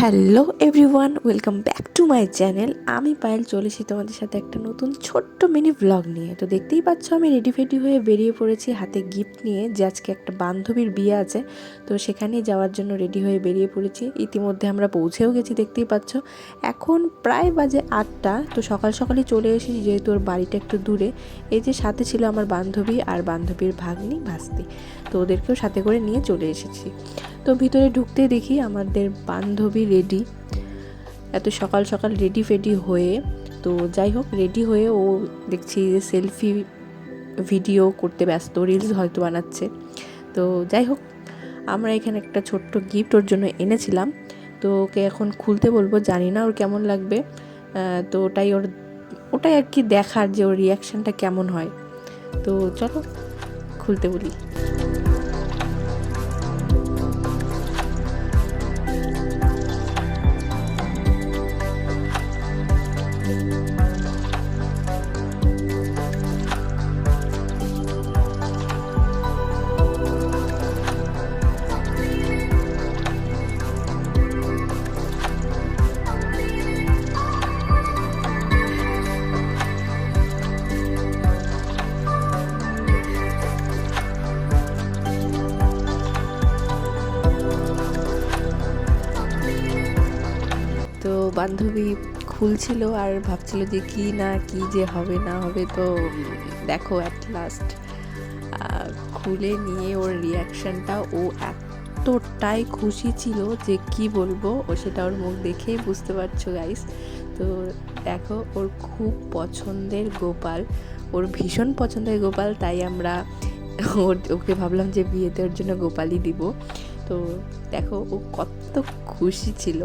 Hello everyone, welcome back to my channel. আমি পায়েল চলে এসেছি তোমাদের সাথে একটা নতুন ছোট্ট মিনি ব্লগ নিয়ে। তো দেখতেই পাচ্ছ আমি রেডি ফেডি হয়ে বেরিয়ে পড়েছি হাতে গিফট নিয়ে, যে আজকে একটা বান্ধবীর বিয়ে আছে, তো সেখানে যাওয়ার জন্য রেডি হয়ে বেরিয়ে পড়েছি। ইতিমধ্যে আমরা পৌঁছেও গেছি, দেখতেই পাচ্ছ। এখন প্রায় বাজে 8টা। তো সকাল সকালই চলে এসেছি, যেহেতু ওর বাড়িটা একটু দূরে। এই যে সাথে ছিল আমার বান্ধবী আর বান্ধবীর ভাগ্নি ভাস্তি, তো ওদেরকেও সাথে করে নিয়ে চলে এসেছি। তো ভিতরে ঢুকতেই দেখি আমাদের বান্ধবী রেডি, এত সকাল সকাল রেডি ফেডি হয়ে। তো যাই হোক, রেডি হয়ে ও দেখছি সেলফি ভিডিও করতে ব্যস্ত, রিলস হয়তো বানাচ্ছে। তো যাই হোক, আমরা এখানে একটা ছোট্ট গিফট ওর জন্য এনেছিলাম, তো ওকে এখন খুলতে বলবো, জানি না ওর কেমন লাগবে। তো ওটাই আর কি দেখার, যে ওর রিয়াকশানটা কেমন হয়। তো চলো খুলতে বলি। তো বান্ধবী খুলছিল আর ভাবছিল যে কি না কি যে হবে না হবে। তো দেখো অ্যাট লাস্ট খুলে নিয়ে ওর রিয়াকশানটা, ও এতটাই খুশি ছিল যে কি বলবো, ও সেটা ওর মুখ দেখেই বুঝতে পারছো গাইস। তো দেখো, ওর খুব পছন্দের গোপাল, ওর ভীষণ পছন্দের গোপাল, তাই আমরা ওকে ভাবলাম যে বিয়েতে ওর জন্য গোপালই দিব। তো দেখো ও কত খুশি ছিল,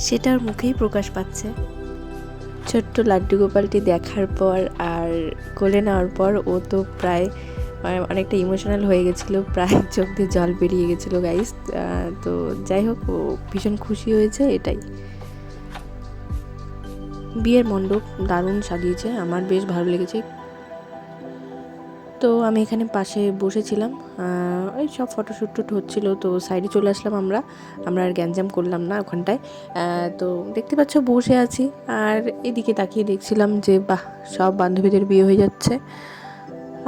সেটা ওর মুখেই প্রকাশ পাচ্ছে। ছোট্ট লাড্ডু গোপালটি দেখার পর আর কোলে নেওয়ার পর ও তো প্রায় অনেকটা ইমোশনাল হয়ে গেছিলো, প্রায় চোখ দিয়ে জল বেরিয়ে গেছিলো গাইস। তো যাই হোক, ও ভীষণ খুশি হয়েছে এটাই। বিয়ের মণ্ডপ দারুণ সাজিয়েছে, আমার বেশ ভালো লেগেছে। তো আমি এখানে পাশে বসেছিলাম, ওই সব ফটোশ্যুট টুট হচ্ছিলো, তো সাইডে চলে আসলাম আমরা আর গ্যাঞ্জাম করলাম না ওখানটায়। তো দেখতে পাচ্ছ বসে আছি আর এদিকে তাকিয়ে দেখছিলাম যে বাহ, সব বান্ধবীদের বিয়ে হয়ে যাচ্ছে,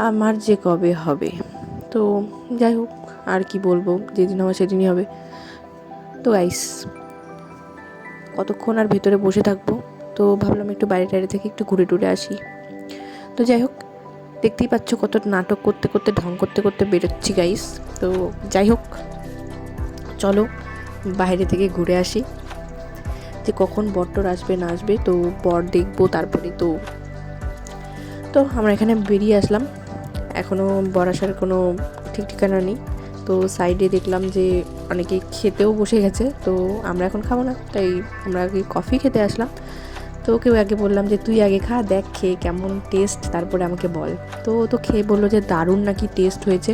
আমার যে কবে হবে। তো যাই হোক, আর কি বলবো, যেদিন হবে সেদিনই হবে। তো গাইস, কতক্ষণ আর ভেতরে বসে থাকবো, তো ভাবলাম একটু বাইরে টাইরে থেকে একটু ঘুরে টুরে আসি। তো যাই হোক, দেখতেই পাচ্ছ কত নাটক করতে করতে ঢং করতে করতে বেরোচ্ছি গাইস। তো যাই হোক, চলো বাইরে থেকে ঘুরে আসি, যে কখন বরটর আসবে না আসবে, তো বর দেখবো তারপরে। তো আমরা এখানে বেরিয়ে আসলাম, এখনও বর আসার কোনো ঠিক ঠিকানা নেই। তো সাইডে দেখলাম যে অনেকে খেতেও বসে গেছে, তো আমরা এখন খাবো না, তাই আমরা আগে কফি খেতে আসলাম। তো ওকে আগে বললাম যে তুই আগে খা, দেখ খেয়ে কেমন টেস্ট, তারপরে আমাকে বল। তো খেয়ে বললো যে দারুণ নাকি টেস্ট হয়েছে।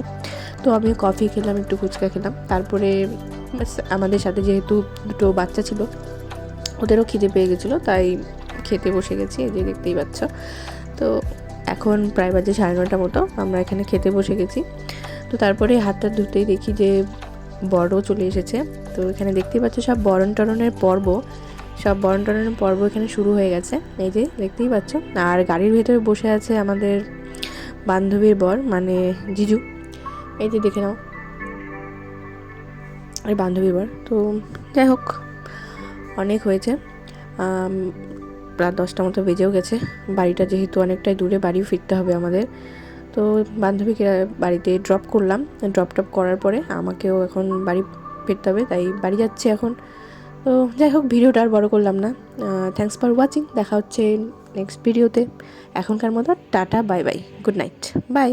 তো আমি কফি খেলাম, একটু ফুচকা খেলাম, তারপরে আমাদের সাথে যেহেতু দুটো বাচ্চা ছিল, ওদেরও খিদে পেয়ে গেছিলো, তাই খেতে বসে গেছি, এই যে দেখতেই পাচ্ছ। তো এখন প্রায় বাজে 9:30 মতো, আমরা এখানে খেতে বসে গেছি। তো তারপরে হাতটা ধুতেই দেখি যে বরও চলে এসেছে। তো এখানে দেখতেই পাচ্ছ সব বরণ টরণের পর্ব এখানে শুরু হয়ে গেছে, এই যে দেখতেই পাচ্ছ। আর গাড়ির ভেতরে বসে আছে আমাদের বান্ধবীর বর, মানে জিজু, এই যে দেখে নাও, আর বান্ধবীর বর। তো যাই হোক, অনেক হয়েছে, রাত 10টা মতো বেজেও গেছে। বাড়িটা যেহেতু অনেকটাই দূরে, বাড়িও ফিরতে হবে আমাদের। তো বান্ধবীকে বাড়িতে ড্রপ করলাম, ড্রপ করার পরে আমাকেও এখন বাড়ি ফিরতে হবে, তাই বাড়ি যাচ্ছি এখন। তো যাই হোক, ভিডিওটা আর বড় করলাম না। থ্যাঙ্কস ফর ওয়াচিং, দেখা হচ্ছে নেক্সট ভিডিওতে। এখনকার মতো tata, bye bye, good night, by.